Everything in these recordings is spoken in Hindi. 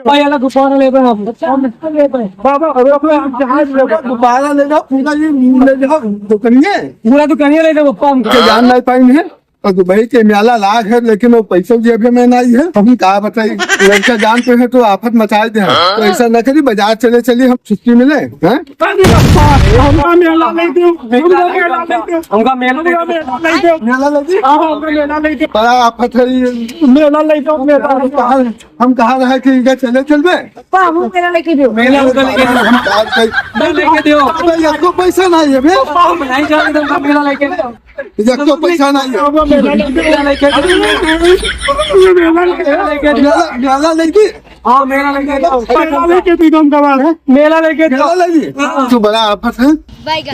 भाई अलग गुब्बारा ले हम बाबा गुब्बारा ले जाओ, पूरा ये ले जाओ दुकानिए, पूरा दुकानिया ले जाओ पप्पा हम जान नहीं पाएंगे। और दुबई के मेला लाख है, लेकिन वो पैसों की अभी में नहीं है। हम कहा बताइए, लड़का जान पे है तो आफत मचाए दे। तो ऐसा न करिए, बाजार चले चलिए, हम छुट्टी मिले हैं। हमका मेला नहीं दो, हमका मेला नहीं दो, मेला लगी, मेला नहीं दो, बड़ा आफत है ये। मेला नहीं दो, हम कहा रहे कि इधर चले चलबे, मेला लेके दो, मेला लेके दो, आपको पैसा नहीं है भे, हम नहीं जाने दूंगा, मेला लेके दो, आपको पैसा नहीं है, मेला लेके दो, मेला लगी, हाँ मेला लेके दो, मेला लेके दो, हम कमा है मेला लेके दो, मेला लगी। तो बड़ा आफत है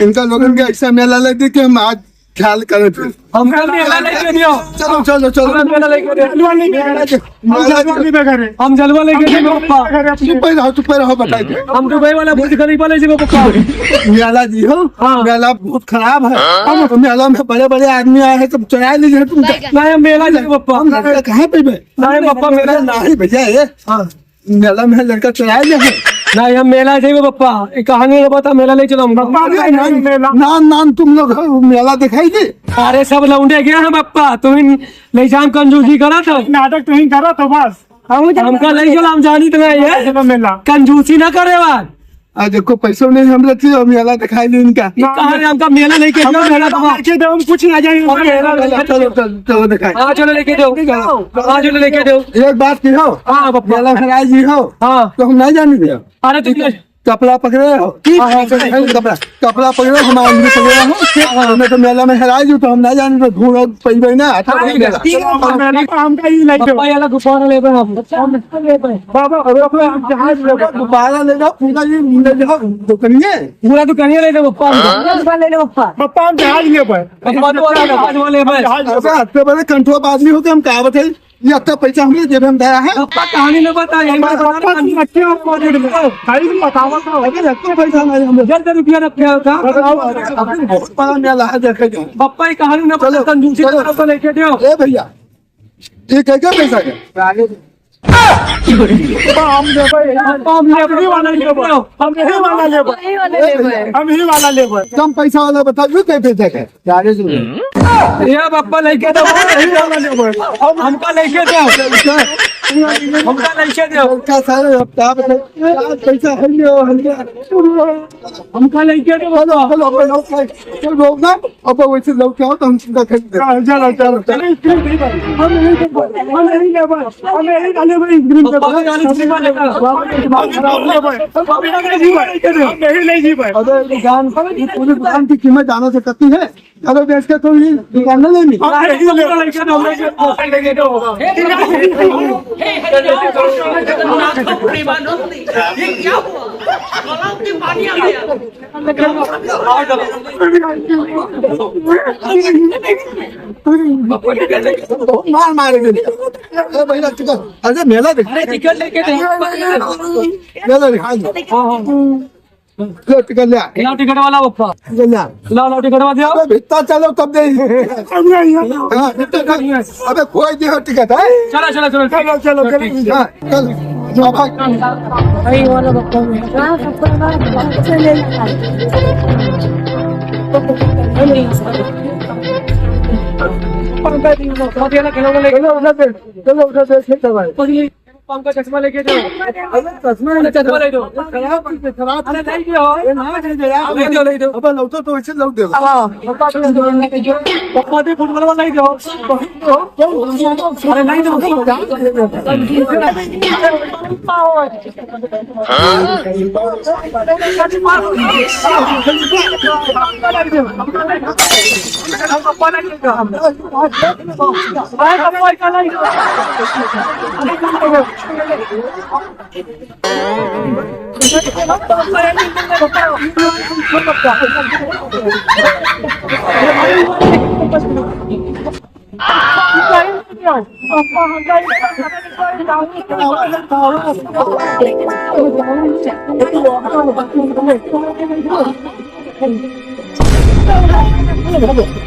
इनका, लोगों का ऐसा मेला लगी कि हम आज ख्याल करें फिर। हमका मेला लेके दो, चलो चलो चलो, मेला लेके दो, हम जलवा लेके दो पप्पा, चुप रहो बताइए। हम दुबई वाला बुर्ज खलीफा ले जाओ पप्पा, मेला जी हो, मेला बहुत खराब है। मेला में बड़े बड़े आदमी आए हैं, तुम चुरा लीजिए तुम। नहीं मेला जाओ पप्पा, कहाँ पे नहीं पप्पा मेला नहीं भैया, ये मेला में लड़का चुरा लिया, नहीं हम मेला जाइए पप्पा, एक कहानी है बता, मेला ले चलो नान नान तुम लोग मेला दिखाई दे। अरे सब लौंडे गया है पप्पा, तुम ले जाम कंजूसी करा था, नाटक तुम करा तो बस हमका ले चलो, हम जानी तो नहीं है मेला, कंजूसी ना करे बात। आज देखो पैसों नहीं हम रखी, और मेला दिखाई दे इनका। कहानी हमका मेला लेके दो, मेला हम कुछ ना जाएंगे, चलो चलो दिखाई, हाँ चलो लेके दो, हाँ चलो लेके दो। एक बात की हो, हाँ पप्पा, मेला खराब जी हो, हाँ तो हम नहीं जाने दे। अरे तुम कपड़ा पकड़े हो, कपड़ा पकड़े, हम आदमी पकड़े हो, मैं तो मेला में हेराई जू, तो हम नहीं जाने, तो ढूंढ पैबे ना। पप्पा ये अलग गुब्बारा ले हम गुब्बारा ले जाओ, पूरा ये ले जाओ दुकानिए, पूरा दुकानिया ले जाओ पप्पा, ले लो पप्पा हम जहाज ले हफ्ते बड़े कंट्रोल आदमी होते, हम कहा बताइए ये अच्छा पैसा हमने जेब में दिया है। पप्पा कहानी न बता, पैसा नहीं हमें, 10 रुपया रखे था बहुत बड़ा मेला है देखेगा। पप्पा ये कहानी न बता, कंजूसी तो लेके दो। ए भैया ये क्या पैसा है, हम ही वाला लेबर, कम पैसा वाला बताइए क्या पैसा है। ये पप्पा लेके दो, हमका लेके दो, हमका लेके दो, क्या सारे हफ्ता पैसा हमका लेके दो, चल लोग ना अब वैसे लोग क्या हो तो हम चिंता खरीद। चलो चलो पूरी दुकान की कीमत जाना से करती है, चलो बेच के तो ये दुकान न लेनी। मार मारेंगे। अरे मेला दिखा, टिकट लेके मेला दिखा टिकट ले, लाओ टिकट वाला पप्पा, लाओ टिकट वाला दियो, भित्ता चलो तब दे। अबे खोई दियो टिकट है। चलो चलो चलो चलो चलो चल जाओ भाई। भाई वाला पप्पा पंखा चश्मा लेके जाओ, चश्मा ले दो, अरे नहीं दो, ले दो, अब लौटो तो ऐसे लौट दे। पप्पा दे फुटबॉल वाला नहीं दो, अरे नहीं दो, Come on.